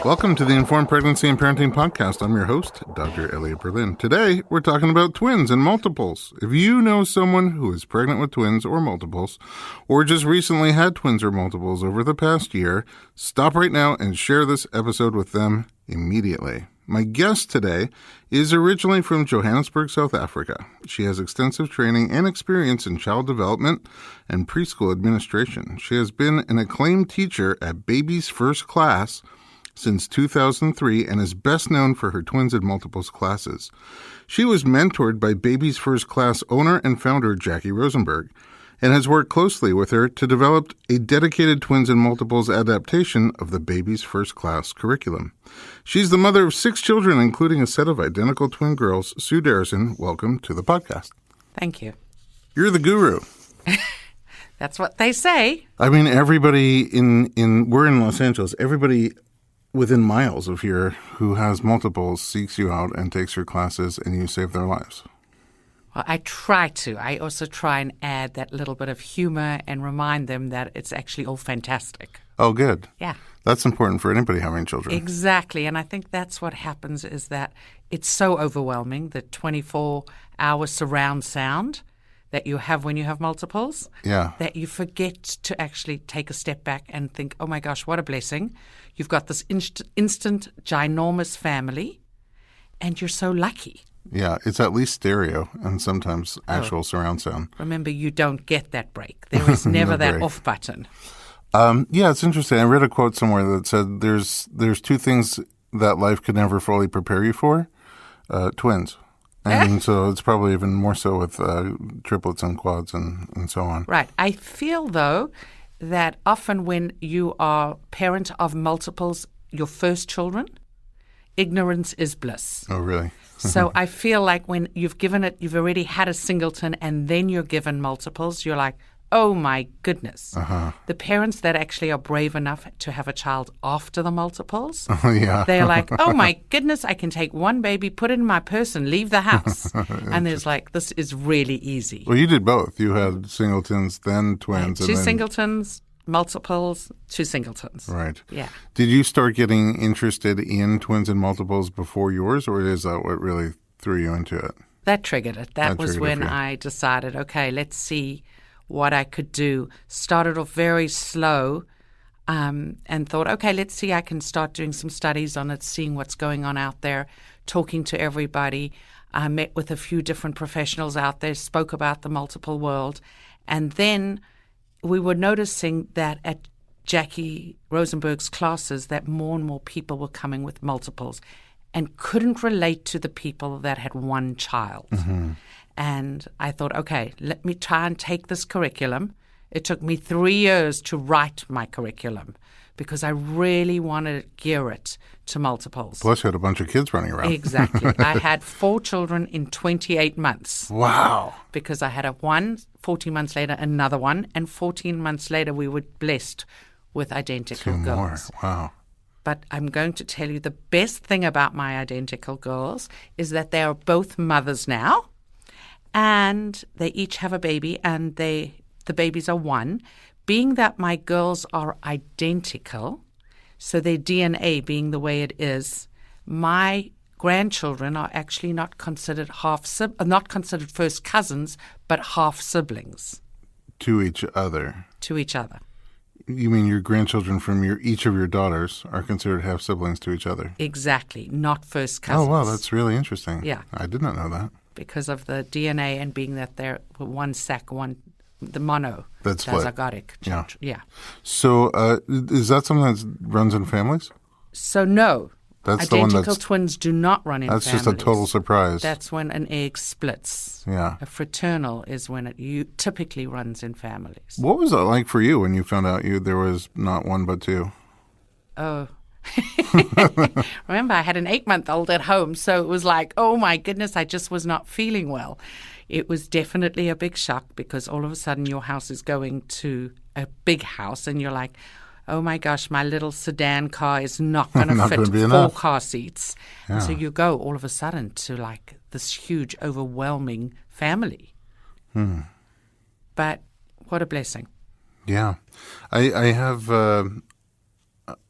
Welcome to the Informed Pregnancy and Parenting Podcast. I'm your host, Dr. Elliot Berlin. Today, we're talking about twins and multiples. If you know someone who is pregnant with twins or multiples, or just recently had twins or multiples over the past year, stop right now and share this episode with them immediately. My guest today is originally from Johannesburg, South Africa. She has extensive training and experience in child development and preschool administration. She has been an acclaimed teacher at Baby's First Class since 2003 and is best known for her twins and multiples classes. She was mentored by Baby's First Class owner and founder Jackie Rosenberg and has worked closely with her to develop a dedicated twins and multiples adaptation of the Baby's First Class curriculum. She's the mother of 6 children, including a set of identical twin girls. Sue Darrison, welcome to the podcast. Thank you. You're the guru. That's what they say. I mean, everybody we're in Los Angeles, everybody within miles of here who has multiples seeks you out and takes your classes, and you save their lives. Well, I try to. I also try and add that little bit of humor and remind them that it's actually all fantastic. Oh, good. Yeah. That's important for anybody having children. Exactly. And I think that's what happens is that it's so overwhelming, the 24-hour surround sound that you have when you have multiples, that you forget to actually take a step back and think, oh my gosh, what a blessing. You've got this instant, ginormous family, and you're so lucky. Yeah, it's at least stereo and sometimes actual surround sound. Remember, you don't get that break. There is never that off button. Yeah, it's interesting. I read a quote somewhere that said there's 2 things that life could never fully prepare you for, twins. And so it's probably even more so with triplets and quads and so on. Right. I feel, though, that often when you are parent of multiples, your first children, ignorance is bliss. Oh, really? So I feel like when you've already had a singleton and then you're given multiples, you're like, oh my goodness. Uh-huh. The parents that actually are brave enough to have a child after the multiples, they're like, oh my goodness, I can take one baby, put it in my purse and leave the house. And there's like, this is really easy. Well, you did both. You had singletons, then twins. Two singletons, multiples, 2 singletons. Right. Yeah. Did you start getting interested in twins and multiples before yours, or is that what really threw you into it? That triggered it. That was when I decided, okay, let's see what I could do. Started off very slow and thought, okay, let's see, I can start doing some studies on it, seeing what's going on out there, talking to everybody. I met with a few different professionals out there, spoke about the multiple world, and then we were noticing that at Jackie Rosenberg's classes that more and more people were coming with multiples and couldn't relate to the people that had one child. Mm-hmm. And I thought, okay, let me try and take this curriculum. It took me 3 years to write my curriculum because I really wanted to gear it to multiples. Plus, you had a bunch of kids running around. Exactly. I had 4 children in 28 months. Wow. Because I had 14 months later, another one, and 14 months later, we were blessed with identical 2 more. girls. Wow. But I'm going to tell you the best thing about my identical girls is that they are both mothers now. And they each have a baby, and the babies are 1. Being that my girls are identical, so their DNA being the way it is, my grandchildren are actually not considered first cousins, but half siblings. To each other. To each other. You mean your grandchildren from each of your daughters are considered half siblings to each other? Exactly, not first cousins. Oh, wow, that's really interesting. Yeah. I did not know that. Because of the DNA and being that they're one sac, the mono. That's split. Dizygotic. Yeah. So is that something that runs in families? So no. That's Identical twins do not run in families. That's just a total surprise. That's when an egg splits. Yeah. A fraternal is when it typically runs in families. What was that like for you when you found out there was not 1 but 2? Oh. Remember, I had an 8-month-old at home, so it was like, oh my goodness, I just was not feeling well. It was definitely a big shock because all of a sudden your house is going to a big house and you're like, oh my gosh, my little sedan car is not going to fit 4 car seats. Yeah. So you go all of a sudden to like this huge, overwhelming family. But what a blessing. Yeah. I have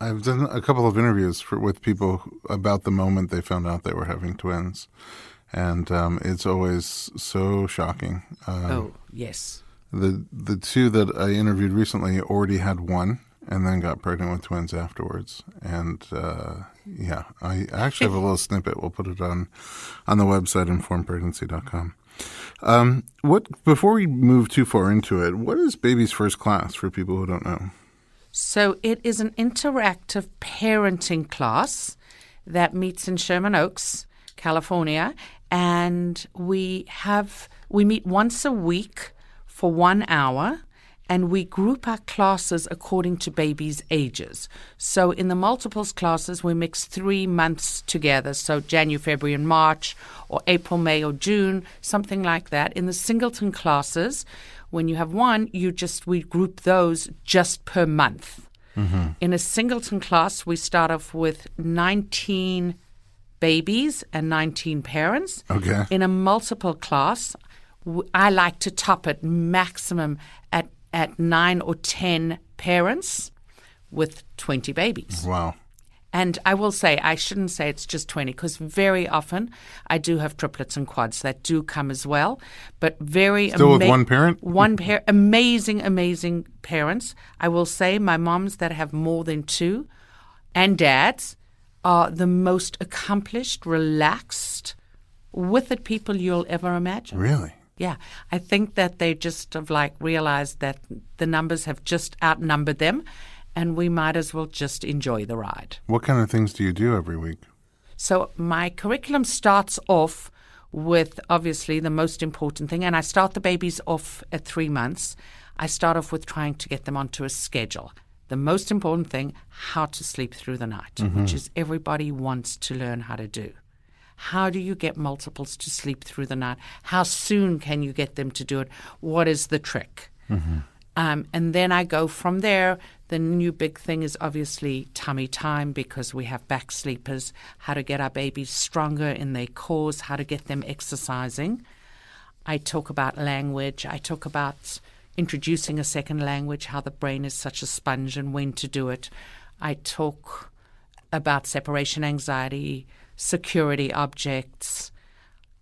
I've done a couple of interviews with people about the moment they found out they were having twins, and it's always so shocking. Oh, yes. The two that I interviewed recently already had one, and then got pregnant with twins afterwards. And I actually have a little snippet. We'll put it on the website, informedpregnancy.com. Before we move too far into it, what is Baby's First Class for people who don't know? So it is an interactive parenting class that meets in Sherman Oaks, California, and we meet once a week for 1 hour, and we group our classes according to babies' ages. So in the multiples classes, we mix 3 months together, so January, February, and March, or April, May, or June, something like that. In the singleton classes, when you have one, we group those just per month. Mm-hmm. In a singleton class, we start off with 19 babies and 19 parents. Okay. In a multiple class, I like to top it maximum at 9 or 10 parents with 20 babies. Wow. And I will say, I shouldn't say it's just 20, because very often I do have triplets and quads that do come as well. But Still with one parent? One pair, amazing parents. I will say my moms that have more than 2 and dads are the most accomplished, relaxed, with it people you'll ever imagine. Really? Yeah. I think that they just have realized that the numbers have just outnumbered them, and we might as well just enjoy the ride. What kind of things do you do every week? So my curriculum starts off with obviously the most important thing, and I start the babies off at 3 months. I start off with trying to get them onto a schedule. The most important thing, how to sleep through the night, which is everybody wants to learn how to do. How do you get multiples to sleep through the night? How soon can you get them to do it? What is the trick? Mm-hmm. And then I go from there. The new big thing is obviously tummy time, because we have back sleepers, how to get our babies stronger in their cores, how to get them exercising. I talk about language. I talk about introducing a second language, how the brain is such a sponge and when to do it. I talk about separation anxiety, security objects.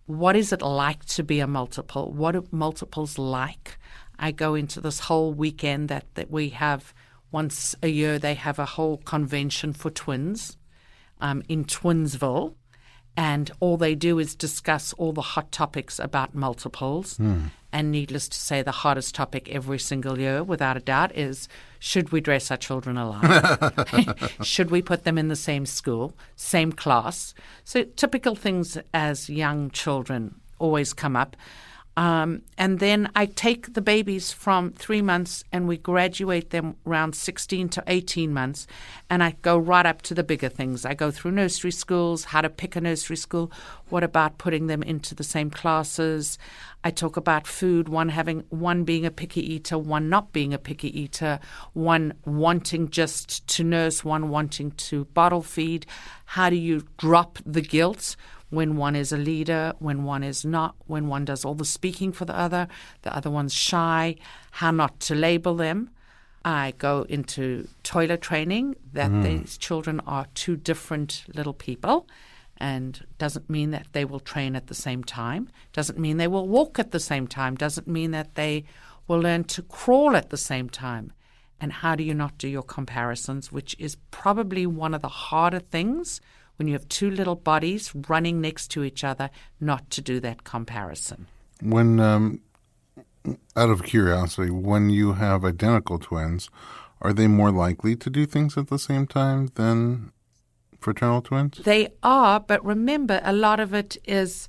What is it like to be a multiple? What are multiples like? I go into this whole weekend that we have once a year. They have a whole convention for twins in Twinsville, and all they do is discuss all the hot topics about multiples. And needless to say, the hottest topic every single year, without a doubt, is should we dress our children alike? Should we put them in the same school, same class? So typical things as young children always come up. And then I take the babies from 3 months and we graduate them around 16 to 18 months. And I go right up to the bigger things. I go through nursery schools, how to pick a nursery school. What about putting them into the same classes? I talk about food, one being a picky eater, one not being a picky eater, one wanting just to nurse, one wanting to bottle feed. How do you drop the guilt when one is a leader, when one is not, when one does all the speaking for the other one's shy, how not to label them. I go into toilet training, that these children are 2 different little people, and doesn't mean that they will train at the same time, doesn't mean they will walk at the same time, doesn't mean that they will learn to crawl at the same time. And how do you not do your comparisons, which is probably one of the harder things when you have 2 little bodies running next to each other, not to do that comparison. When, out of curiosity, when you have identical twins, are they more likely to do things at the same time than fraternal twins? They are, but remember, a lot of it is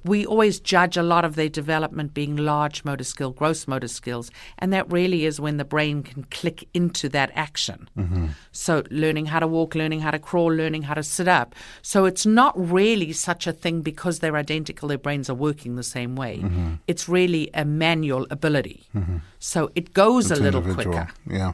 we always judge a lot of their development being large motor skill, gross motor skills, and that really is when the brain can click into that action. Mm-hmm. So learning how to walk, learning how to crawl, learning how to sit up. So it's not really such a thing because they're identical, their brains are working the same way. Mm-hmm. It's really a manual ability. Mm-hmm. So it goes a little quicker. Yeah.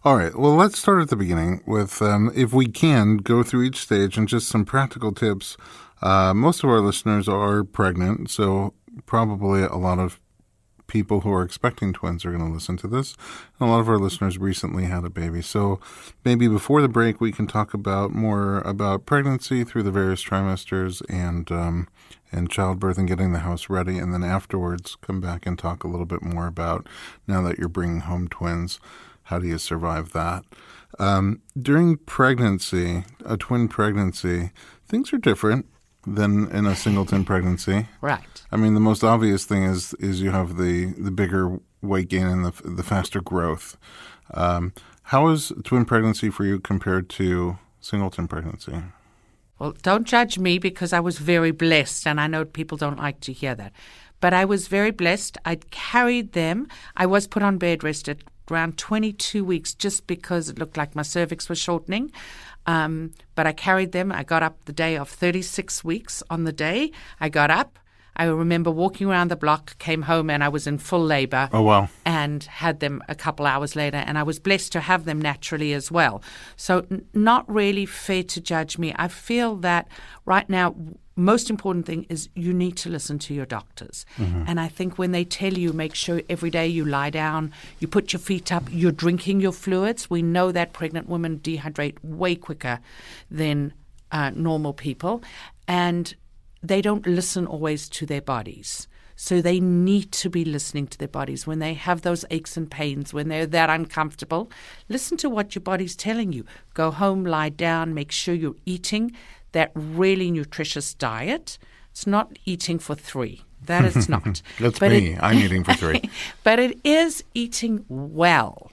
All right. Well, let's start at the beginning with, if we can, go through each stage and just some practical tips. Most of our listeners are pregnant, so probably a lot of people who are expecting twins are going to listen to this. And a lot of our listeners recently had a baby. So maybe before the break, we can talk more about pregnancy through the various trimesters and childbirth and getting the house ready. And then afterwards, come back and talk a little bit more about, now that you're bringing home twins, how do you survive that? During pregnancy, a twin pregnancy, things are different than in a singleton pregnancy. Right. I mean, the most obvious thing is you have the bigger weight gain and the faster growth. How is twin pregnancy for you compared to singleton pregnancy? Well, don't judge me because I was very blessed, and I know people don't like to hear that. But I was very blessed. I carried them. I was put on bed rest at around 22 weeks just because it looked like my cervix was shortening. But I carried them. I got up the day of 36 weeks. On the day I got up, I remember walking around the block, came home, and I was in full labor. Oh, wow. And had them a couple hours later, and I was blessed to have them naturally as well. So not really fair to judge me. I feel that right now, most important thing is you need to listen to your doctors. Mm-hmm. And I think when they tell you, make sure every day you lie down, you put your feet up, you're drinking your fluids. We know that pregnant women dehydrate way quicker than normal people. And they don't listen always to their bodies. So they need to be listening to their bodies. When they have those aches and pains, when they're that uncomfortable, listen to what your body's telling you. Go home, lie down, make sure you're eating that really nutritious diet. It's not eating for 3. That it's not. That's me. I'm eating for 3. But it is eating well.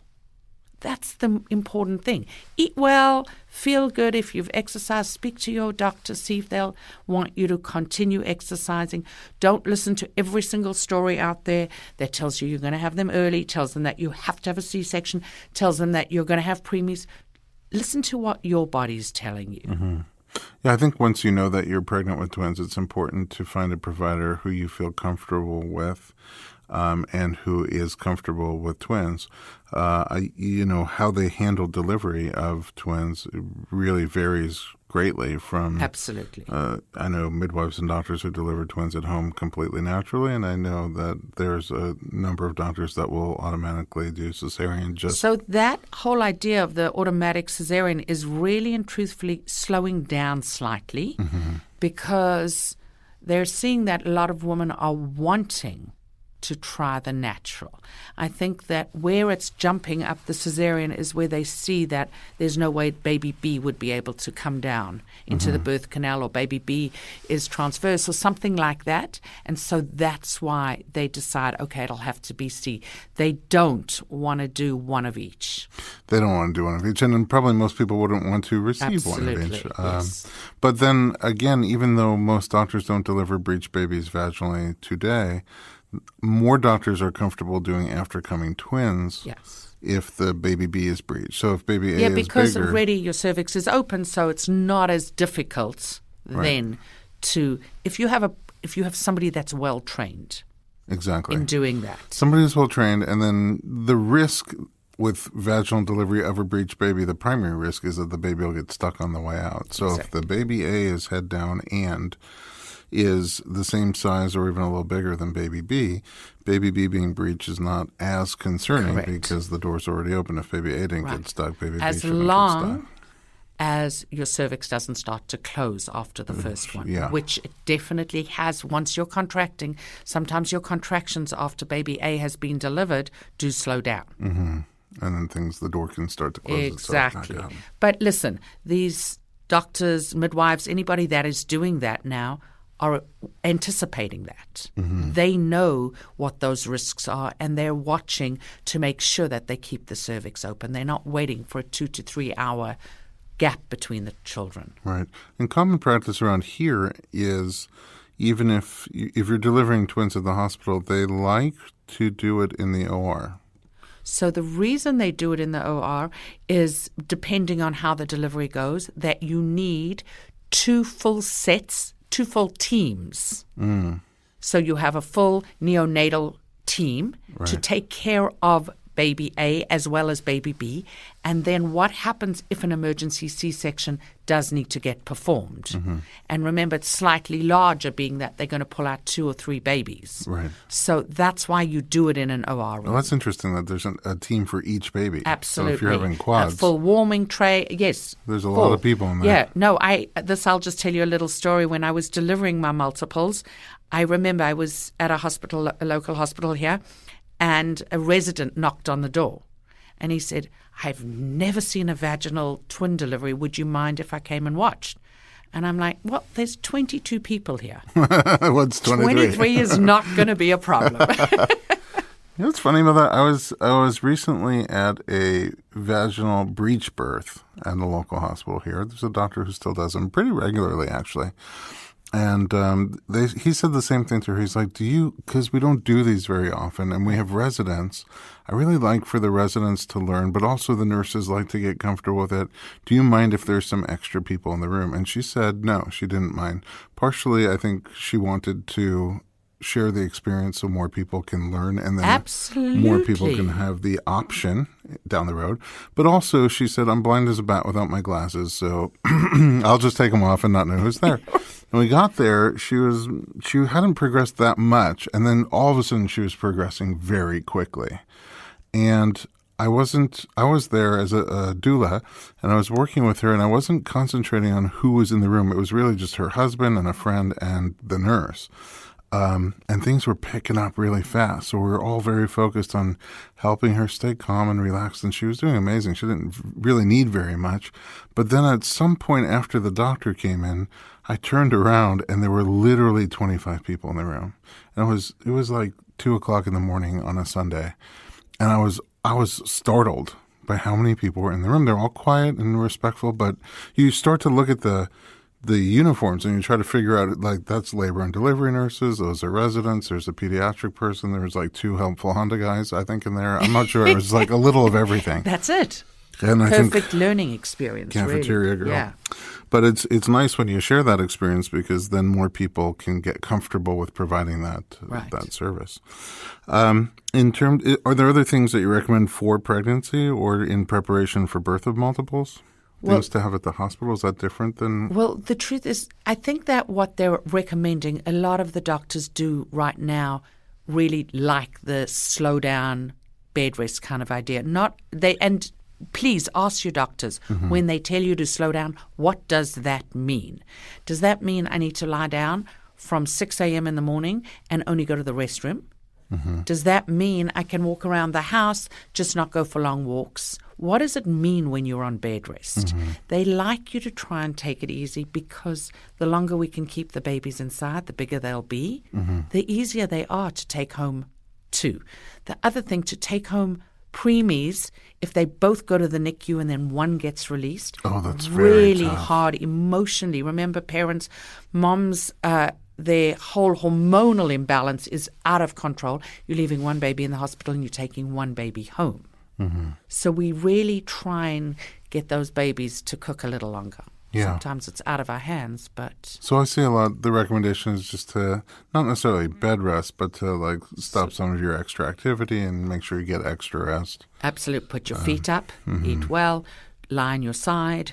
That's the important thing. Eat well, feel good. If you've exercised, speak to your doctor, see if they'll want you to continue exercising. Don't listen to every single story out there that tells you you're going to have them early, tells them that you have to have a C-section, tells them that you're going to have preemies. Listen to what your body's telling you. Mm-hmm. Yeah, I think once you know that you're pregnant with twins, it's important to find a provider who you feel comfortable with and who is comfortable with twins. How they handle delivery of twins really varies greatly from... Absolutely. I know midwives and doctors who deliver twins at home completely naturally, and I know that there's a number of doctors that will automatically do cesarean just... So that whole idea of the automatic cesarean is really and truthfully slowing down slightly because they're seeing that a lot of women are wanting to try the natural. I think that where it's jumping up the cesarean is where they see that there's no way baby B would be able to come down into the birth canal, or baby B is transverse or something like that. And so that's why they decide, okay, it'll have to be C. They don't want to do one of each. They don't want to do one of each. And probably most people wouldn't want to receive one of each. Yes. But then again, even though most doctors don't deliver breech babies vaginally today, more doctors are comfortable doing after-coming twins if the baby B is breached. So if baby A is bigger... Yeah, because already your cervix is open, so it's not as difficult then to... If you have somebody that's well-trained in doing that. Somebody who's well-trained, and then the risk with vaginal delivery of a breech baby, the primary risk is that the baby will get stuck on the way out. So if the baby A is head down and is the same size or even a little bigger than baby B being breached is not as concerning because the door's already open. If baby A didn't get stuck, baby B shouldn't get stuck. As long as your cervix doesn't start to close after the first one, which it definitely has once you're contracting. Sometimes your contractions after baby A has been delivered do slow down. Mm-hmm. And then the door can start to close itself. Exactly. But listen, these doctors, midwives, anybody that is doing that now are anticipating that. Mm-hmm. They know what those risks are, and they're watching to make sure that they keep the cervix open. They're not waiting for a 2 to 3 hour gap between the children. Right. And common practice around here is even if you're delivering twins at the hospital, they like to do it in the OR. So the reason they do it in the OR is, depending on how the delivery goes, that you need 2 full sets, 2 full teams. So you have a full neonatal team to take care of baby A as well as baby B, and then what happens if an emergency C-section does need to get performed. Mm-hmm. And remember, it's slightly larger, being that they're going to pull out 2 or 3 babies. Right. So that's why you do it in an OR room. Well, that's interesting that there's a team for each baby. Absolutely. So if you're having quads. A full warming tray, yes. There's a lot of people in there. Yeah. No, I'll just tell you a little story. When I was delivering my multiples, I remember I was at a local hospital here, and a resident knocked on the door. And he said, I've never seen a vaginal twin delivery. Would you mind if I came and watched? And I'm like, well, there's 22 people here. What's 23? 23 is not going to be a problem. You know what's funny about that? I was recently at a vaginal breech birth at a local hospital here. There's a doctor who still does them pretty regularly, actually. And he said the same thing to her. He's like, because we don't do these very often, and we have residents. I really like for the residents to learn, but also the nurses like to get comfortable with it. Do you mind if there's some extra people in the room? And she said no, she didn't mind. Partially, I think she wanted to share the experience so more people can learn, and then Absolutely. More people can have the option down the road. But also, she said, I'm blind as a bat without my glasses, so I'll just take them off and not know who's there. When we got there, she hadn't progressed that much, and then all of a sudden she was progressing very quickly. And I was there as a doula, and I was working with her, and I wasn't concentrating on who was in the room. It was really just her husband and a friend and the nurse. And things were picking up really fast. So we were all very focused on helping her stay calm and relaxed. And she was doing amazing. She didn't really need very much. But then at some point after the doctor came in, I turned around and there were literally 25 people in the room. And it was like 2:00 in the morning on a Sunday. And I was startled by how many people were in the room. They're all quiet and respectful, but you start to look at the uniforms and you try to figure out, like, that's labor and delivery nurses, those are residents, there's a pediatric person, there was like 2 helpful Honda guys, I think, in there. I'm not sure. It was like a little of everything. That's it. And Perfect learning experience, cafeteria really. girl. Yeah. But it's nice when you share that experience, because then more people can get comfortable with providing that service. Are there other things that you recommend for pregnancy or in preparation for birth of multiples? Things to have at the hospital? Is that different than? Well, the truth is, I think that what they're recommending, a lot of the doctors do right now really like the slow down bed rest kind of idea. And please ask your doctors when they tell you to slow down, what does that mean? Does that mean I need to lie down from 6 a.m. in the morning and only go to the restroom? Mm-hmm. Does that mean I can walk around the house, just not go for long walks? What does it mean when you're on bed rest? Mm-hmm. They like you to try and take it easy, because the longer we can keep the babies inside, the bigger they'll be, the easier they are to take home too. The other thing, to take home preemies, if they both go to the NICU and then one gets released, that's really tough. Hard emotionally. Remember, parents, moms, their whole hormonal imbalance is out of control. You're leaving one baby in the hospital and you're taking one baby home. Mm-hmm. So we really try and get those babies to cook a little longer. Yeah. Sometimes it's out of our hands, but... So I see a lot, the recommendation is just to, not necessarily bed rest, but to stop some of your extra activity and make sure you get extra rest. Absolutely. Put your feet up, eat well, lie on your side.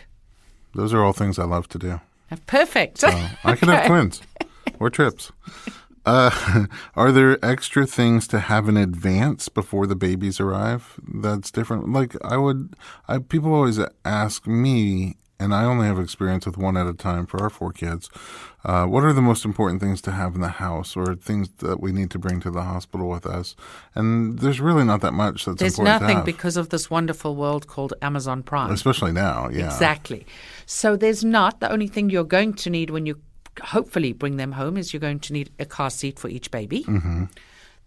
Those are all things I love to do. Perfect. So I can have twins or trips. Are there extra things to have in advance before the babies arrive that's different? Like people always ask me, and I only have experience with one at a time for our 4 kids, what are the most important things to have in the house, or things that we need to bring to the hospital with us? And there's really not that much that's There's important to have. There's nothing, because of this wonderful world called Amazon Prime. Especially now, yeah. Exactly. So there's not. The only thing you're going to need when you hopefully bring them home is you're going to need a car seat for each baby. Mm-hmm.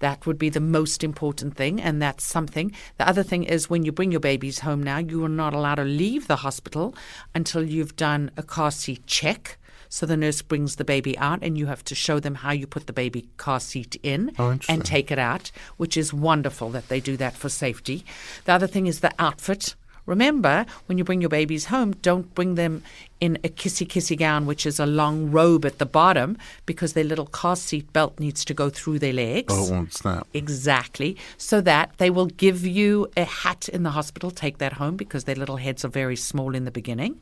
That would be the most important thing, and that's something. The other thing is, when you bring your babies home now, you are not allowed to leave the hospital until you've done a car seat check. So the nurse brings the baby out, and you have to show them how you put the baby car seat in and take it out, which is wonderful that they do that for safety. The other thing is the outfit. remember, when you bring your babies home, don't bring them in a kissy gown, which is a long robe at the bottom, because their little car seat belt needs to go through their legs. Oh, it won't snap. Exactly. So that they will give you a hat in the hospital. Take that home because their little heads are very small in the beginning.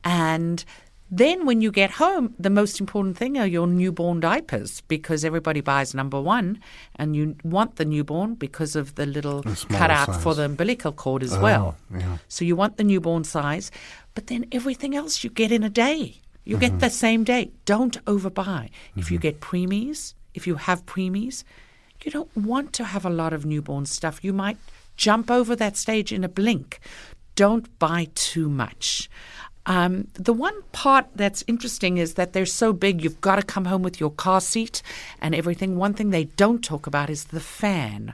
And then when you get home, the most important thing are your newborn diapers, because everybody buys number one, and you want the newborn because of the little cutout size for the umbilical cord as well. Yeah. So you want the newborn size, but then everything else you get in a day. You get the same day. Don't overbuy. If you get preemies, if you have preemies, you don't want to have a lot of newborn stuff. You might jump over that stage in a blink. Don't buy too much. The one part that's interesting is that they're so big, you've got to come home with your car seat and everything. One thing they don't talk about is the fan.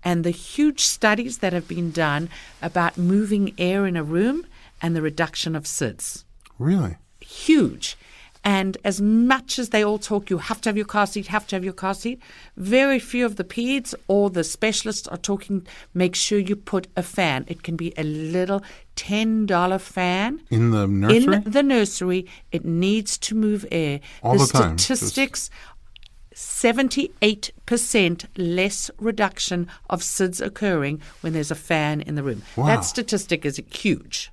And the huge studies that have been done about moving air in a room and the reduction of SIDS. Really? Huge. And as much as they all talk, you have to have your car seat, very few of the peds or the specialists are talking, make sure you put a fan. It can be a little $10 fan. In the nursery? In the nursery. It needs to move air. All the time. Statistics, 78% less reduction of SIDS occurring when there's a fan in the room. Wow. That statistic is huge.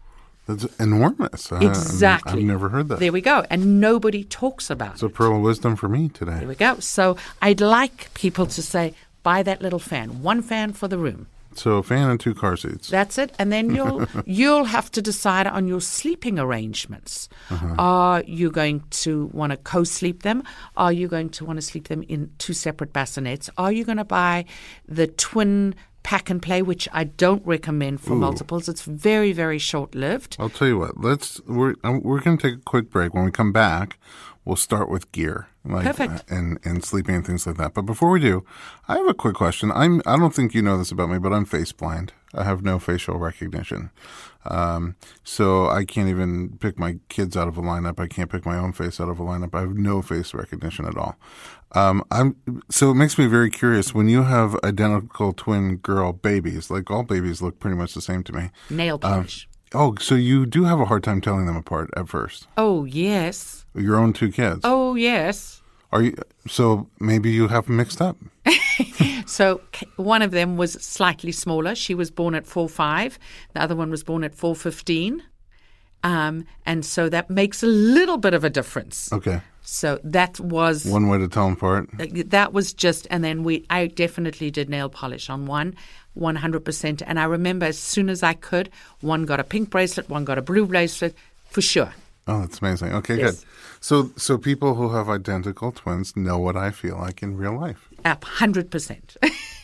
That's enormous. Exactly. I've never heard that. There we go. And nobody talks about it. It's a pearl of wisdom for me today. There we go. So I'd like people to say, buy that little fan. One fan for the room. So a fan and 2 car seats. That's it. And then you'll have to decide on your sleeping arrangements. Are you going to want to co-sleep them? Are you going to want to sleep them in 2 separate bassinets? Are you going to buy the twin pack and play, which I don't recommend for multiples? It's very, very short-lived. I'll tell you what. We're going to take a quick break. When we come back, we'll start with gear, Perfect. and sleeping and things like that. But before we do, I have a quick question. I don't think you know this about me, but I'm face blind. I have no facial recognition, so I can't even pick my kids out of a lineup. I can't pick my own face out of a lineup. I have no face recognition at all. So it makes me very curious. When you have identical twin girl babies, like all babies look pretty much the same to me. Nail polish. So you do have a hard time telling them apart at first. Oh, yes. Your own 2 kids. Oh, yes. So maybe you have them mixed up. So one of them was slightly smaller. She was born at 4'5". The other one was born at 4'15". And so that makes a little bit of a difference. Okay. So that was one way to tell them apart. That was just, and then I definitely did nail polish on one, 100%. And I remember as soon as I could, one got a pink bracelet, one got a blue bracelet, for sure. Oh, that's amazing. Okay, Yes. good. So people who have identical twins know what I feel like in real life. 100%.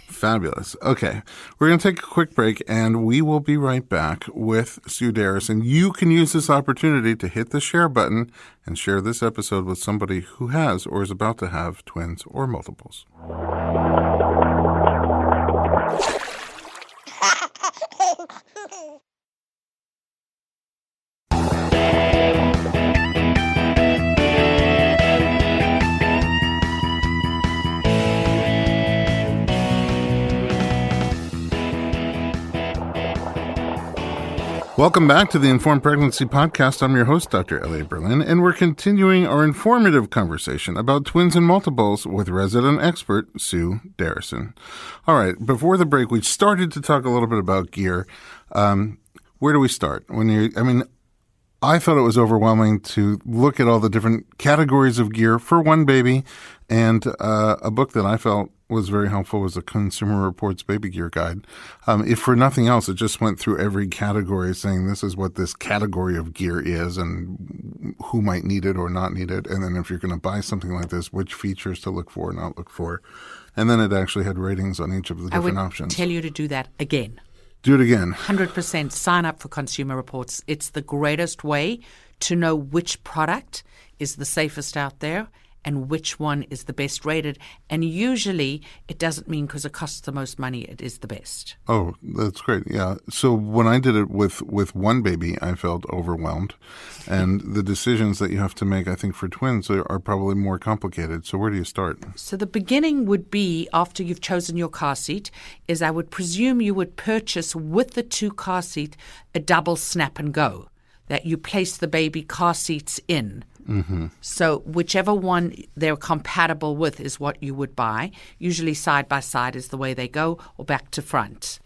Fabulous. Okay, we're going to take a quick break, and we will be right back with Sue Darrison. You can use this opportunity to hit the share button and share this episode with somebody who has or is about to have twins or multiples. Welcome back to the Informed Pregnancy Podcast. I'm your host, Dr. Elliot Berlin, and we're continuing our informative conversation about twins and multiples with resident expert Sue Darrison. All right, before the break, we started to talk a little bit about gear. Where do we start? I thought it was overwhelming to look at all the different categories of gear for one baby, and a book that I felt was very helpful was the Consumer Reports Baby Gear Guide. If for nothing else, it just went through every category saying this is what this category of gear is and who might need it or not need it. And then if you're going to buy something like this, which features to look for or not look for. And then it actually had ratings on each of the different options. I would tell you to do that again. Do it again. 100% sign up for Consumer Reports. It's the greatest way to know which product is the safest out there and which one is the best rated. And usually it doesn't mean because it costs the most money, it is the best. Oh, that's great. Yeah. So when I did it with one baby, I felt overwhelmed. And the decisions that you have to make, I think, for twins are probably more complicated. So where do you start? So the beginning would be, after you've chosen your car seat, is I would presume you would purchase with the 2 car seat a double snap and go, that you place the baby car seats in. Mm-hmm. So whichever one they're compatible with is what you would buy. Usually side by side is the way they go, or back to front.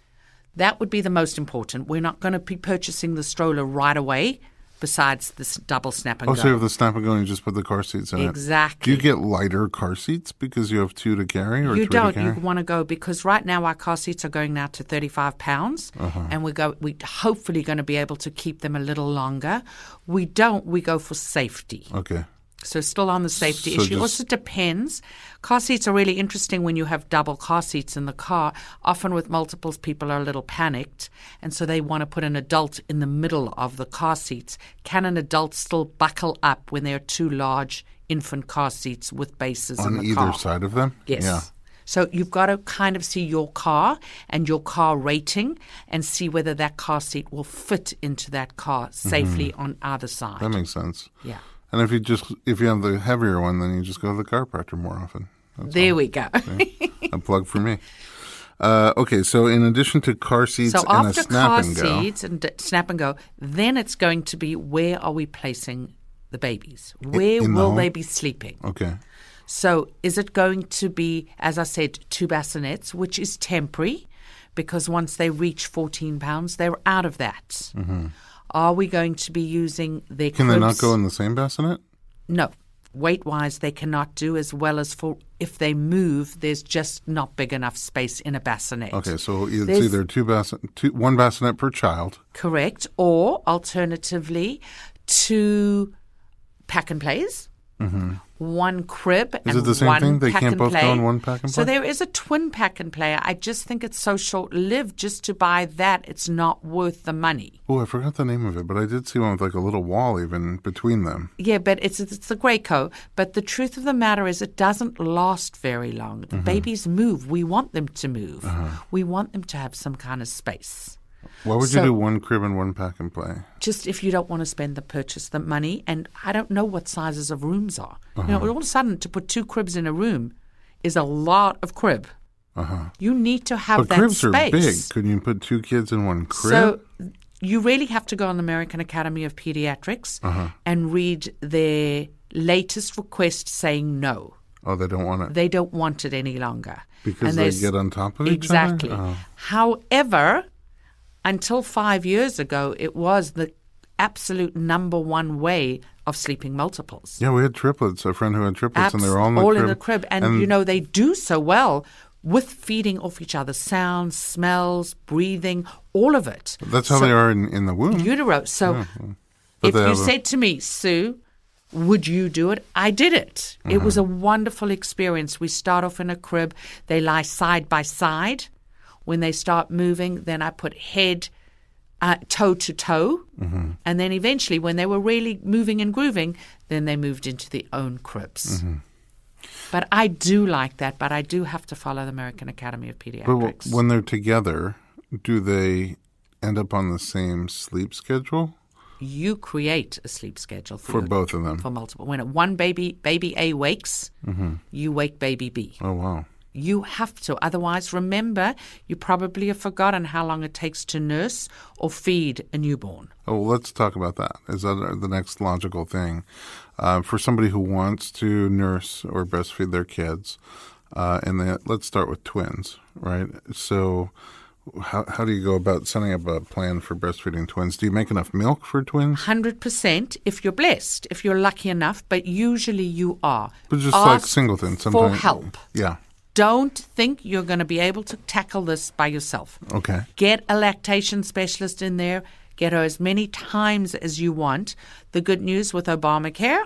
That would be the most important. We're not going to be purchasing the stroller right away, besides this double snap and go. Oh, so you have the snap and go and you just put the car seats in Exactly. it. Do you get lighter car seats because you have 2 to carry or 3 You don't. to carry? You want to go, because right now our car seats are going now to 35 pounds, and we're hopefully going to be able to keep them a little longer. We go for safety. Okay. So still on the safety issue. Also depends. Car seats are really interesting when you have double car seats in the car. Often with multiples, people are a little panicked, and so they want to put an adult in the middle of the car seats. Can an adult still buckle up when there are 2 large infant car seats with bases in the car? On either side of them? Yes. Yeah. So you've got to kind of see your car and your car rating and see whether that car seat will fit into that car safely on either side. That makes sense. Yeah. And if you have the heavier one, then you just go to the chiropractor more often. We go. A plug for me. Okay, so in addition to car seats and a snap and go. So after car seats and snap and go, then it's going to be, where are we placing the babies? Where will they be sleeping? Okay. So is it going to be, as I said, 2 bassinets, which is temporary, because once they reach 14 pounds, they're out of that. Mm-hmm. Are we going to be using their cribs? Can they not go in the same bassinet? No. Weight-wise, they cannot do, as well as if they move, there's just not big enough space in a bassinet. Okay, so it's either 1 bassinet per child. Correct. Or alternatively, 2 pack and plays. Mm-hmm. 1 crib and 1 pack and play. Is it the same thing? They can't both go in 1 pack and play? So there is a twin pack and play. I just think it's so short-lived. Just to buy that, it's not worth the money. Oh, I forgot the name of it, but I did see one with like a little wall even between them. Yeah, but it's the Graco. But the truth of the matter is, it doesn't last very long. The babies move. We want them to move. We want them to have some kind of space. Why would you do 1 crib and 1 pack and play? Just if you don't want to purchase the money, and I don't know what sizes of rooms are. You know, all of a sudden, to put 2 cribs in a room is a lot of crib. You need to have that space. But cribs are big. Couldn't you put 2 kids in 1 crib? So you really have to go on the American Academy of Pediatrics and read their latest request saying no. Oh, they don't want it? They don't want it any longer. Because they get on top of each other? Exactly. However, until 5 years ago, it was the absolute number 1 way of sleeping multiples. Yeah, we had triplets, a friend who had triplets, and they were all in the crib. And you know, they do so well with feeding off each other, sounds, smells, breathing, all of it. That's how they are in the womb. Utero. So if you said to me, Sue, would you do it? I did it. It was a wonderful experience. We start off in a crib. They lie side by side. When they start moving, then I put head toe to toe. And then eventually, when they were really moving and grooving, then they moved into their own cribs. But I do like that, but I do have to follow the American Academy of Pediatrics. But when they're together, do they end up on the same sleep schedule? You create a sleep schedule for both of them. For multiple. When one baby A wakes, you wake baby B. Oh, wow. You have to. Otherwise, remember, you probably have forgotten how long it takes to nurse or feed a newborn. Oh, well, let's talk about that. Is that the next logical thing? For somebody who wants to nurse or breastfeed their kids, let's start with twins, right? So how do you go about setting up a plan for breastfeeding twins? Do you make enough milk for twins? 100% if you're blessed, if you're lucky enough, but usually you are. But just like singletons. For help. Yeah. Don't think you're going to be able to tackle this by yourself. Okay. Get a lactation specialist in there. Get her as many times as you want. The good news with Obamacare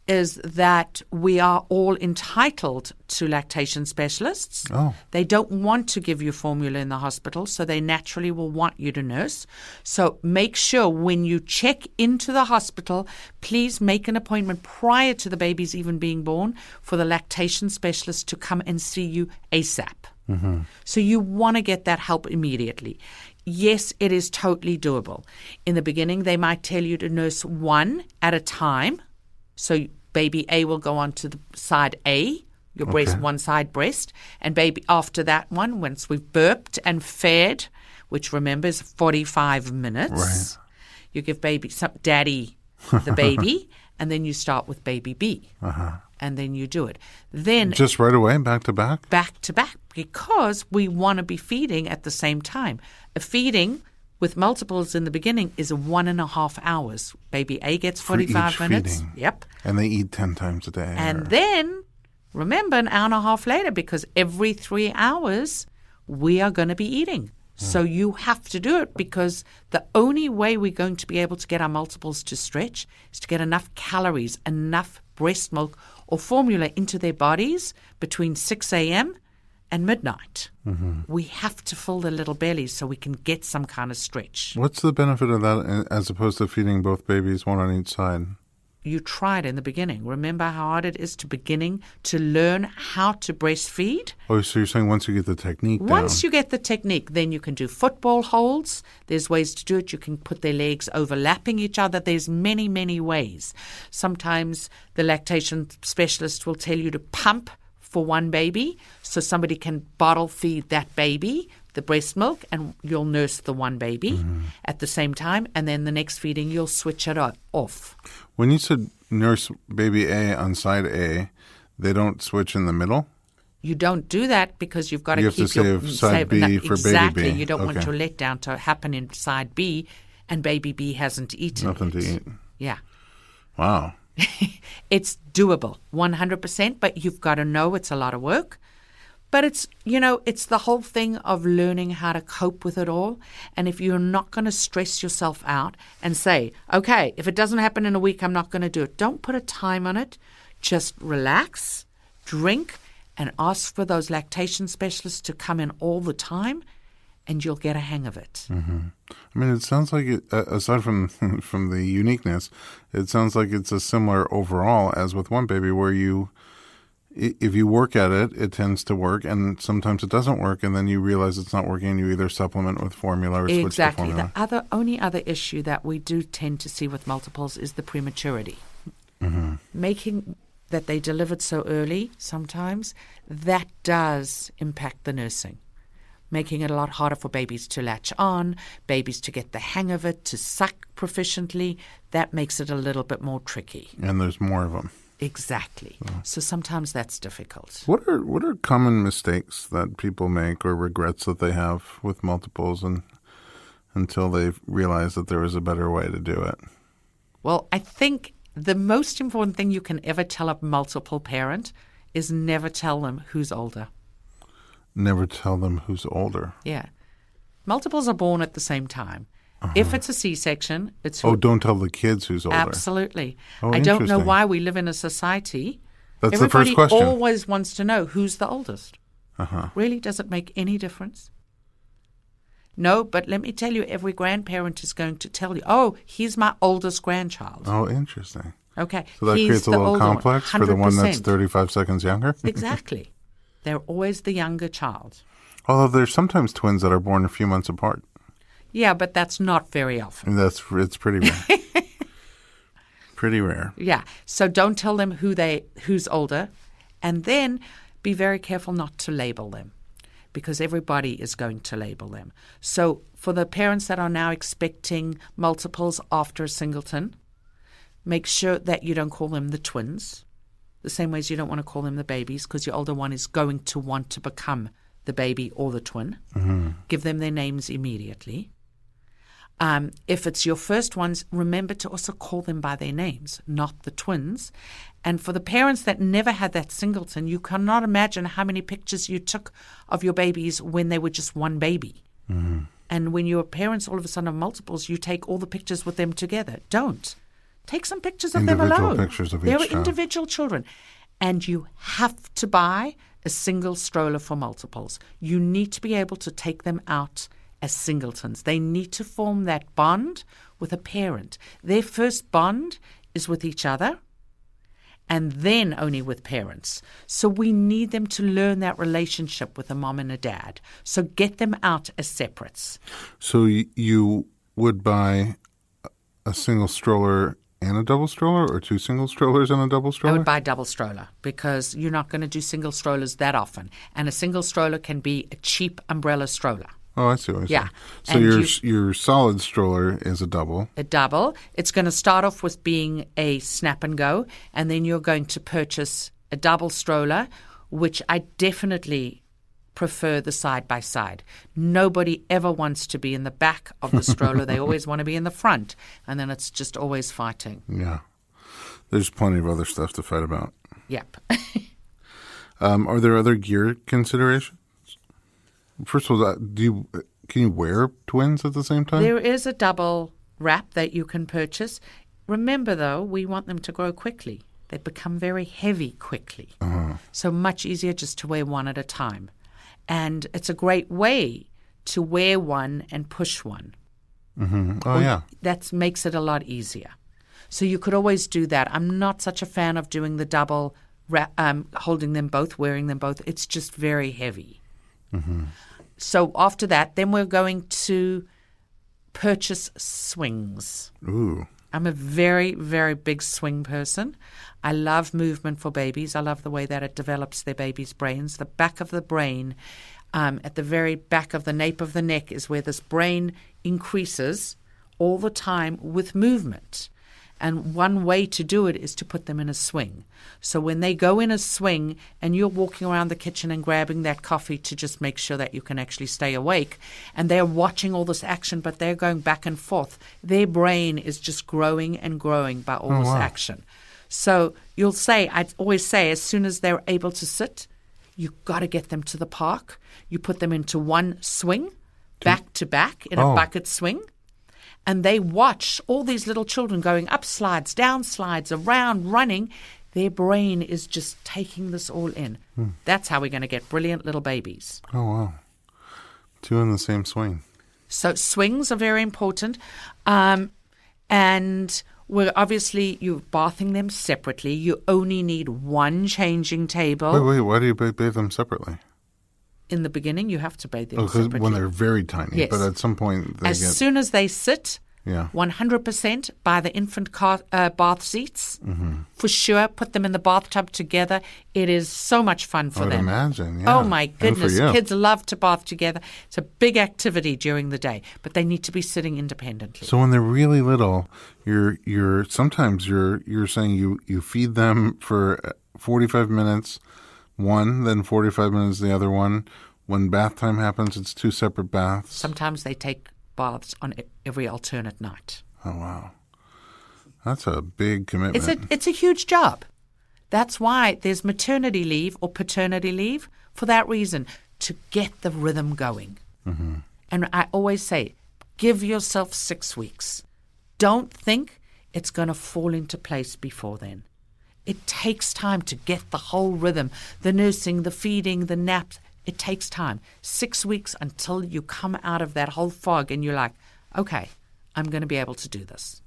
is that we are all entitled to lactation specialists. Oh. They don't want to give you formula in the hospital, so they naturally will want you to nurse. So make sure when you check into the hospital, please make an appointment prior to the baby's even being born for the lactation specialist to come and see you ASAP. Mm-hmm. So you want to get that help immediately. Yes, it is totally doable. In the beginning, they might tell you to nurse one at a time. So baby A will go on to the side A, your breast, one side breast, and baby after that one, once we've burped and fed, which remember is 45 minutes, right. You give daddy the baby, and then you start with baby B, and then you do it. Then just right away, back to back? Back to back, because we want to be feeding at the same time. A feeding with multiples in the beginning is 1.5 hours. Baby A gets 45 minutes. Feeding. Yep. And they eat 10 times a day. And then, remember, an hour and a half later, because every 3 hours we are going to be eating. So you have to do it, because the only way we're going to be able to get our multiples to stretch is to get enough calories, enough breast milk or formula into their bodies between 6 a.m. and midnight. Mm-hmm. We have to fill their little bellies so we can get some kind of stretch. What's the benefit of that as opposed to feeding both babies, one on each side? You tried in the beginning. Remember how hard it is to learn how to breastfeed? Oh, so you're saying once you get the technique down. Once you get the technique, then you can do football holds. There's ways to do it. You can put their legs overlapping each other. There's many, many ways. Sometimes the lactation specialist will tell you to pump for one baby, so somebody can bottle feed that baby the breast milk, and you'll nurse the one baby at the same time, and then the next feeding you'll switch it off. When you said nurse baby A on side A, they don't switch in the middle? You don't do that because you've got to keep side B for exactly. baby B. You don't want your letdown to happen in side B, and baby B hasn't eaten Nothing to eat. Yeah. Wow. It's doable, 100%, but you've got to know it's a lot of work. But it's the whole thing of learning how to cope with it all. And if you're not going to stress yourself out and say, okay, if it doesn't happen in a week, I'm not going to do it. Don't put a time on it. Just relax, drink, and ask for those lactation specialists to come in all the time, and you'll get a hang of it. Mm-hmm. I mean, it sounds like, aside from the uniqueness, it sounds like it's a similar overall as with one baby, where if you work at it, it tends to work, and sometimes it doesn't work, and then you realize it's not working, and you either supplement with formula or switch to formula. Exactly. The only other issue that we do tend to see with multiples is the prematurity. Mm-hmm. Making that they delivered so early sometimes, that does impact the nursing. Making it a lot harder for babies to latch on, babies to get the hang of it, to suck proficiently. That makes it a little bit more tricky. And there's more of them. Exactly. So sometimes that's difficult. What are common mistakes that people make or regrets that they have with multiples until they realize that there is a better way to do it? Well, I think the most important thing you can ever tell a multiple parent is never tell them who's older. Never tell them who's older. Yeah. Multiples are born at the same time. If it's a C-section, it's... don't tell the kids who's older. Absolutely. Oh, I don't know why we live in a society. That's the first question. Everybody always wants to know who's the oldest. Really, does it make any difference? No, but let me tell you, every grandparent is going to tell you, he's my oldest grandchild. Oh, interesting. Okay. So that creates a little complex for the one that's 35 seconds younger? Exactly. They're always the younger child. Although there's sometimes twins that are born a few months apart. Yeah, but that's not very often. It's pretty rare. Pretty rare. Yeah. So don't tell them who's older, and then be very careful not to label them, because everybody is going to label them. So for the parents that are now expecting multiples after a singleton, make sure that you don't call them the twins, the same way as you don't want to call them the babies, because your older one is going to want to become the baby or the twin. Mm-hmm. Give them their names immediately. If it's your first ones, remember to also call them by their names, not the twins. And for the parents that never had that singleton, you cannot imagine how many pictures you took of your babies when they were just one baby. Mm-hmm. And when your parents all of a sudden have multiples, you take all the pictures with them together. Don't. Take some pictures of them alone. Individual pictures of each child. They're individual children. And you have to buy a single stroller for multiples. You need to be able to take them out as singletons. They need to form that bond with a parent. Their first bond is with each other, and then only with parents. So we need them to learn that relationship with a mom and a dad. So get them out as separates. So you would buy a single stroller and a double stroller, or two single strollers and a double stroller? I would buy a double stroller because you're not going to do single strollers that often. And a single stroller can be a cheap umbrella stroller. Oh, I see. Yeah. So your solid stroller is a double. A double. It's going to start off with being a snap and go, and then you're going to purchase a double stroller, which I definitely prefer the side-by-side. Nobody ever wants to be in the back of the stroller. They always want to be in the front, and then it's just always fighting. Yeah. There's plenty of other stuff to fight about. Yep. Are there other gear considerations? First of all, can you wear twins at the same time? There is a double wrap that you can purchase. Remember, though, we want them to grow quickly. They become very heavy quickly. Uh-huh. So much easier just to wear one at a time. And it's a great way to wear one and push one. Mm-hmm. Oh, yeah. That makes it a lot easier. So you could always do that. I'm not such a fan of doing the double, holding them both, wearing them both. It's just very heavy. Mm-hmm. So after that, then we're going to purchase swings. Ooh. I'm a very, very big swing person. I love movement for babies. I love the way that it develops their babies' brains. The back of the brain, at the very back of the nape of the neck is where this brain increases all the time with movement. And one way to do it is to put them in a swing. So when they go in a swing and you're walking around the kitchen and grabbing that coffee to just make sure that you can actually stay awake, and they're watching all this action, but they're going back and forth, their brain is just growing and growing by all this action. So I always say, as soon as they're able to sit, you've got to get them to the park. You put them into one swing, back to back in a bucket swing. And they watch all these little children going up slides, down slides, around, running. Their brain is just taking this all in. That's how we're going to get brilliant little babies. Oh, wow. Two in the same swing. So swings are very important. And you're bathing them separately. You only need one changing table. Wait. Why do you bathe them separately? In the beginning, you have to bathe them separately. When they're very tiny. Yes. But at some point, as soon as they sit, 100% buy the infant bath seats. Mm-hmm. For sure, put them in the bathtub together. It is so much fun for them. I would imagine, yeah. Oh, my goodness. Kids love to bath together. It's a big activity during the day, but they need to be sitting independently. So when they're really little, you're sometimes saying you feed them for 45 minutes one, then 45 minutes the other one. When bath time happens, it's two separate baths. Sometimes they take baths on every alternate night. Oh, wow. That's a big commitment. It's a huge job. That's why there's maternity leave or paternity leave for that reason, to get the rhythm going. Mm-hmm. And I always say, give yourself 6 weeks. Don't think it's going to fall into place before then. It takes time to get the whole rhythm, the nursing, the feeding, the naps. It takes time. 6 weeks until you come out of that whole fog and you're like, okay, I'm going to be able to do this.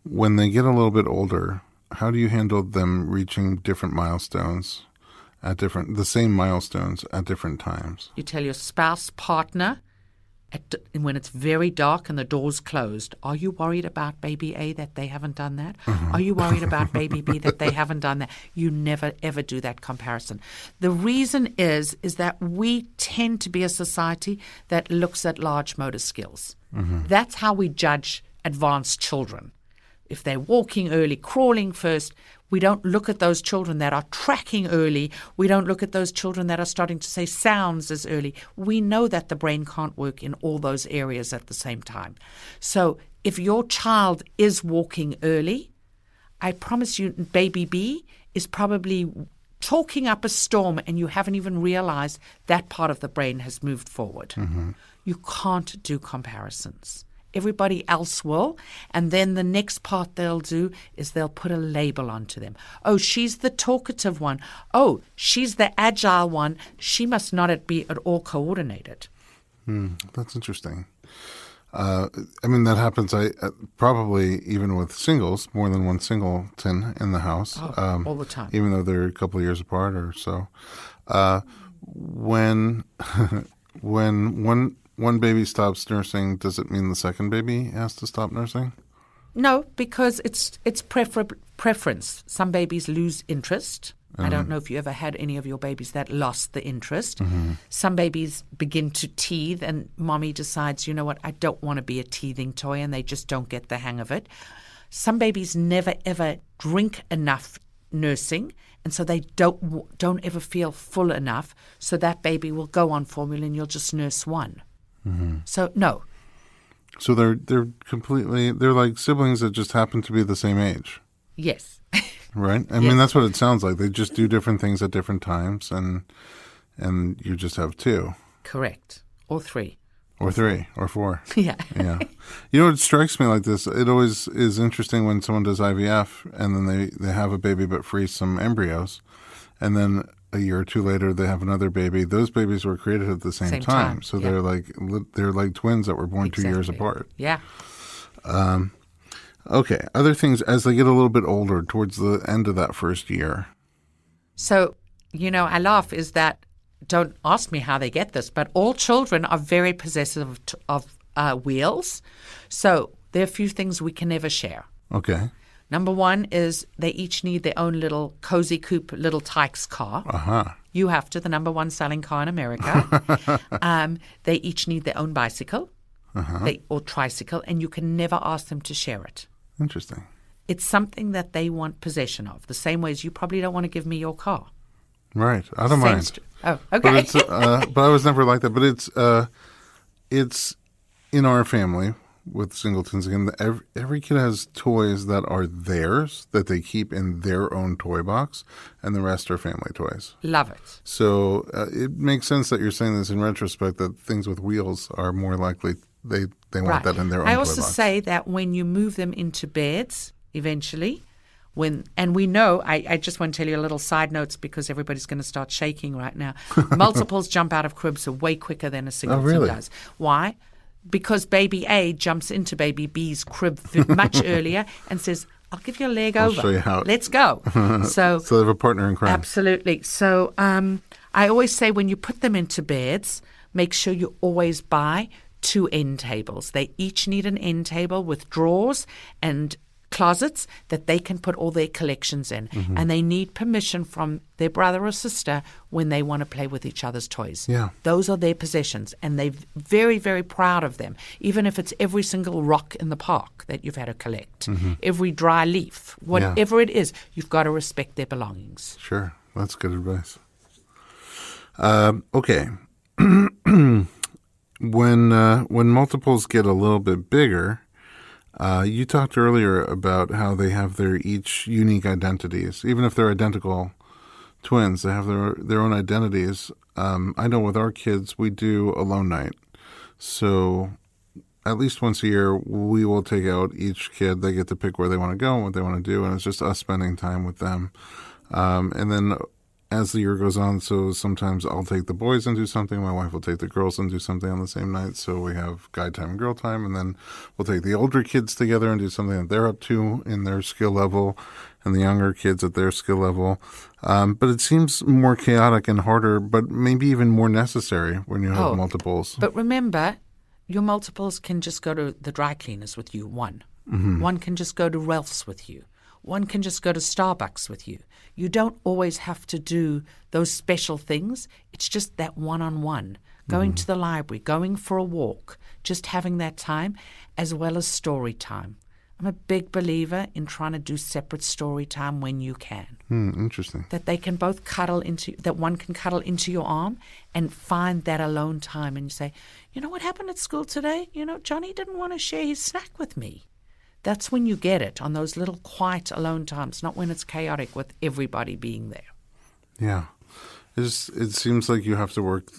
When they get a little bit older, how do you handle them reaching different milestones the same milestones at different times? You tell your spouse, partner, when it's very dark and the door's closed, are you worried about baby A that they haven't done that? Mm-hmm. Are you worried about baby B that they haven't done that? You never, ever do that comparison. The reason is that we tend to be a society that looks at large motor skills. Mm-hmm. That's how we judge advanced children. If they're walking early, crawling first, we don't look at those children that are tracking early. We don't look at those children that are starting to say sounds as early. We know that the brain can't work in all those areas at the same time. So if your child is walking early, I promise you baby B is probably talking up a storm and you haven't even realized that part of the brain has moved forward. Mm-hmm. You can't do comparisons. Everybody else will. And then the next part they'll do is they'll put a label onto them. Oh, she's the talkative one. Oh, she's the agile one. She must not be at all coordinated. That's interesting. That happens probably even with singles, more than one singleton in the house. All the time. Even though they're a couple of years apart or so. When one baby stops nursing, does it mean the second baby has to stop nursing? No, because it's preference. Some babies lose interest. I don't know if you ever had any of your babies that lost the interest. Some babies begin to teeth and mommy decides, you know what, I don't want to be a teething toy, and they just don't get the hang of it. Some babies never ever drink enough nursing, and so they don't ever feel full enough, so that baby will go on formula and you'll just nurse one. So no. So they're like siblings that just happen to be the same age. Yes. Right? I mean, that's what it sounds like. They just do different things at different times, and you just have two. Correct. Or three. Or three. Or four. Yeah. Yeah. You know, it strikes me like this. It always is interesting when someone does IVF, and then they have a baby but freeze some embryos, and then a year or two later they have another baby. Those babies were created at the same time. So they're like twins that were born 2 years apart. Yeah. Okay. Other things as they get a little bit older towards the end of that first year. So, I laugh is that, don't ask me how they get this, but all children are very possessive of wheels. So there are a few things we can never share. Okay. Number one is they each need their own little cozy coupe, little Tykes car. You have to, the number one selling car in America. They each need their own bicycle or tricycle, and you can never ask them to share it. Interesting. It's something that they want possession of, the same way as you probably don't want to give me your car. Right. I don't mind. Oh, okay. But I was never like that. But it's in our family with singletons. Again, every kid has toys that are theirs, that they keep in their own toy box, and the rest are family toys. Love it. So it makes sense that you're saying this in retrospect, that things with wheels are more likely they want that in their own toy box. I also say that when you move them into beds eventually, and we know, I just want to tell you a little side notes because everybody's going to start shaking right now. Multiples jump out of cribs way quicker than a singleton does. Why? Because baby A jumps into baby B's crib much earlier and says, I'll give you a leg over. I'll show you how. Let's go. So they have a partner in crime. Absolutely. So I always say when you put them into beds, make sure you always buy 2 end tables. They each need an end table with drawers and closets that they can put all their collections in. And they need permission from their brother or sister when they want to play with each other's toys. Yeah. Those are their possessions, and they're very, very proud of them, even if it's every single rock in the park that you've had to collect, every dry leaf, whatever it is, you've got to respect their belongings. Sure. That's good advice. Okay. When multiples get a little bit bigger, you talked earlier about how they have their each unique identities. Even if they're identical twins, they have their own identities. I know with our kids, we do alone night. So at least once a year, we will take out each kid. They get to pick where they want to go and what they want to do, and it's just us spending time with them. And then as the year goes on, so sometimes I'll take the boys and do something. My wife will take the girls and do something on the same night. So we have guy time and girl time. And then we'll take the older kids together and do something that they're up to in their skill level, and the younger kids at their skill level. But it seems more chaotic and harder, but maybe even more necessary when you have multiples. But remember, your multiples can just go to the dry cleaners with you, one. One can just go to Ralph's with you. One can just go to Starbucks with you. You don't always have to do those special things. It's just that one-on-one, going to the library, going for a walk, just having that time, as well as story time. I'm a big believer in trying to do separate story time when you can. Interesting. That they can both that one can cuddle into your arm and find that alone time, and you say, you know what happened at school today? Johnny didn't want to share his snack with me. That's when you get it, on those little quiet alone times, not when it's chaotic with everybody being there. Yeah. It seems like you have to work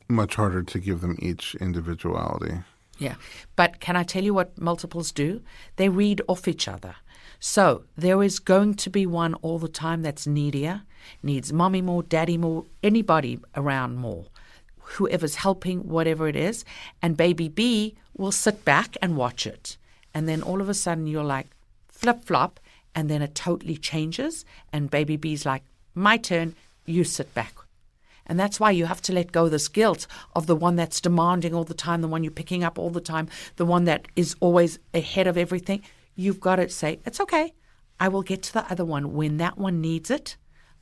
much harder to give them each individuality. Yeah. But can I tell you what multiples do? They read off each other. So there is going to be one all the time that's needier, needs mommy more, daddy more, anybody around more, whoever's helping, whatever it is. And baby B will sit back and watch it. And then all of a sudden you're like, flip-flop, and then it totally changes. And baby B's like, my turn, you sit back. And that's why you have to let go of this guilt of the one that's demanding all the time, the one you're picking up all the time, the one that is always ahead of everything. You've got to say, it's okay. I will get to the other one. When that one needs it,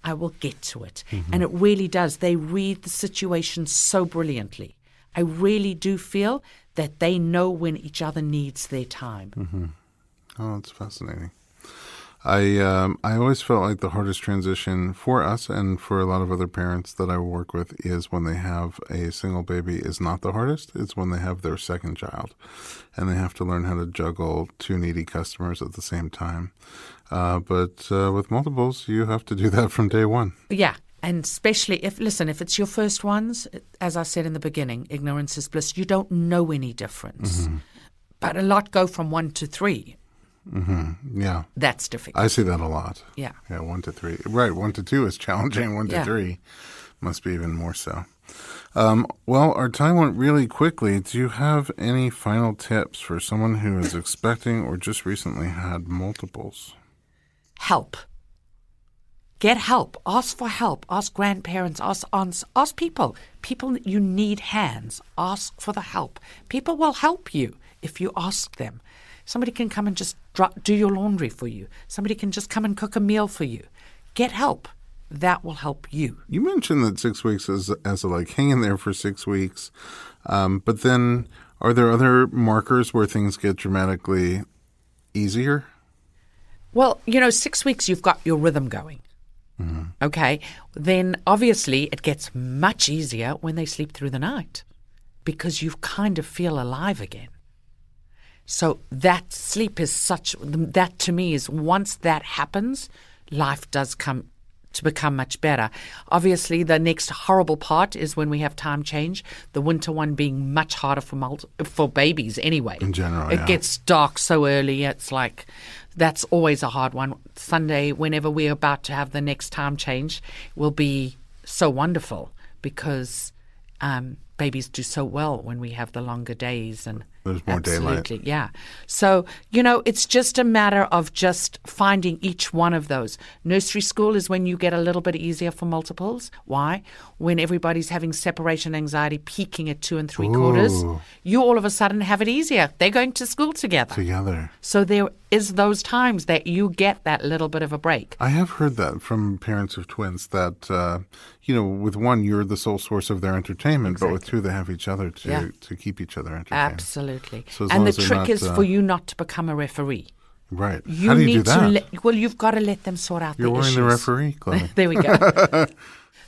I will get to it. And it really does. They read the situation so brilliantly. I really do feel that they know when each other needs their time. Oh, that's fascinating. I always felt like the hardest transition for us and for a lot of other parents that I work with is when they have a single baby is not the hardest. It's when they have their second child and they have to learn how to juggle two needy customers at the same time. But with multiples, you have to do that from day one. Yeah. And especially if it's your first ones, as I said in the beginning, ignorance is bliss. You don't know any difference. But a lot go from 1 to 3. Yeah. That's difficult. I see that a lot. Yeah. Yeah, 1 to 3. Right, 1 to 2 is challenging. 1 to 3 must be even more so. Well, our time went really quickly. Do you have any final tips for someone who is expecting or just recently had multiples? Help. Get help. Ask for help. Ask grandparents. Ask aunts. Ask people. People, you need hands. Ask for the help. People will help you if you ask them. Somebody can come and just do your laundry for you. Somebody can just come and cook a meal for you. Get help. That will help you. You mentioned that 6 weeks is as a like hang in there for 6 weeks. But then are there other markers where things get dramatically easier? Well, 6 weeks you've got your rhythm going. Okay. Then obviously it gets much easier when they sleep through the night because you kind of feel alive again. So that sleep is that to me is once that happens, life does come to become much better. Obviously, the next horrible part is when we have time change, the winter one being much harder for babies anyway. In general, It gets dark so early. It's like that's always a hard one. Sunday, whenever we're about to have the next time change, will be so wonderful because babies do so well when we have the longer days and there's more daylight. Yeah. So, it's just a matter of just finding each one of those. Nursery school is when you get a little bit easier for multiples. Why? When everybody's having separation anxiety peaking at 2 3/4, you all of a sudden have it easier. They're going to school together. So there is those times that you get that little bit of a break. I have heard that from parents of twins that, with one, you're the sole source of their entertainment, but with two, they have each other to keep each other entertained. Absolutely. So and the trick is for you not to become a referee. Right. How do you do that? You've got to let them sort out their issues. You're wearing the referee clothing. There we go.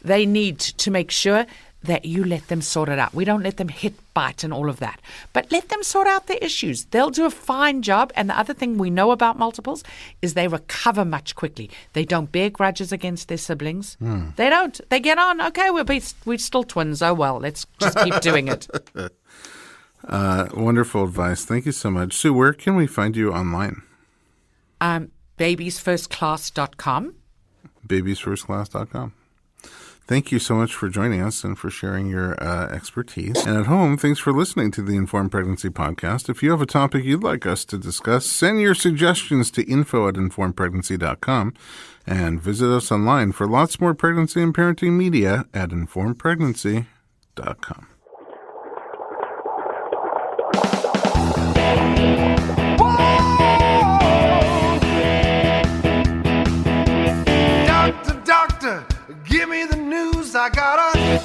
They need to make sure that you let them sort it out. We don't let them hit, bite, and all of that. But let them sort out their issues. They'll do a fine job. And the other thing we know about multiples is they recover much quickly. They don't bear grudges against their siblings. They don't. They get on. Okay, we're still twins. Oh, well, let's just keep doing it. Wonderful advice. Thank you so much. Sue, where can we find you online? Babiesfirstclass.com. Babiesfirstclass.com. Thank you so much for joining us and for sharing your expertise. And at home, thanks for listening to the Informed Pregnancy Podcast. If you have a topic you'd like us to discuss, send your suggestions to info@informedpregnancy.com and visit us online for lots more pregnancy and parenting media at informedpregnancy.com. Doctor, give me the news. I got a